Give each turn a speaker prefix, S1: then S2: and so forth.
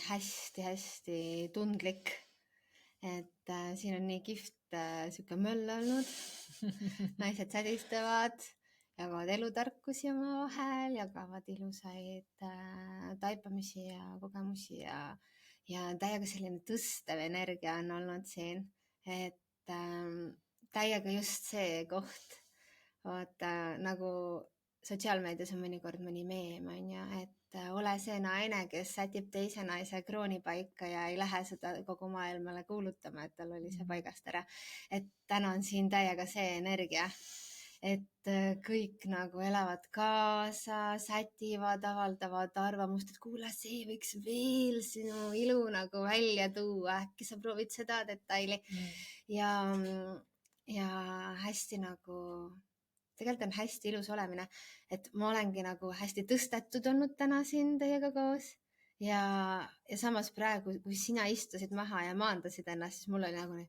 S1: hästi-hästi tundlik, et siin on nii kihvt sihuke möll olnud. Naised sädistavad, jagavad elutarkusi omavahel, jagavad ilusaid taipamisi ja kogemusi ja täiega selline tõstev energia on olnud siin, et täiega just see koht, vaata nagu sotsiaalmeedias on mõnikord mõni meem, on ju, et ole see naine, kes sätib teise naise krooni paika ja ei lähe seda kogu maailmale kuulutama, et tal oli see paigast ära. Et täna on siin täiega see energia, et kõik nagu elavad kaasa, sätivad, avaldavad arvamust, et kuule, see võiks veel sinu ilu nagu välja tuua, äkki sa proovid seda detaili. Ja hästi nagu, tegelikult on hästi ilus olemine, et ma olengi nagu hästi tõstetud olnud täna siin teiega koos ja samas praegu, kui sina istusid maha ja maandasid ennast, siis mul oli nagu nii,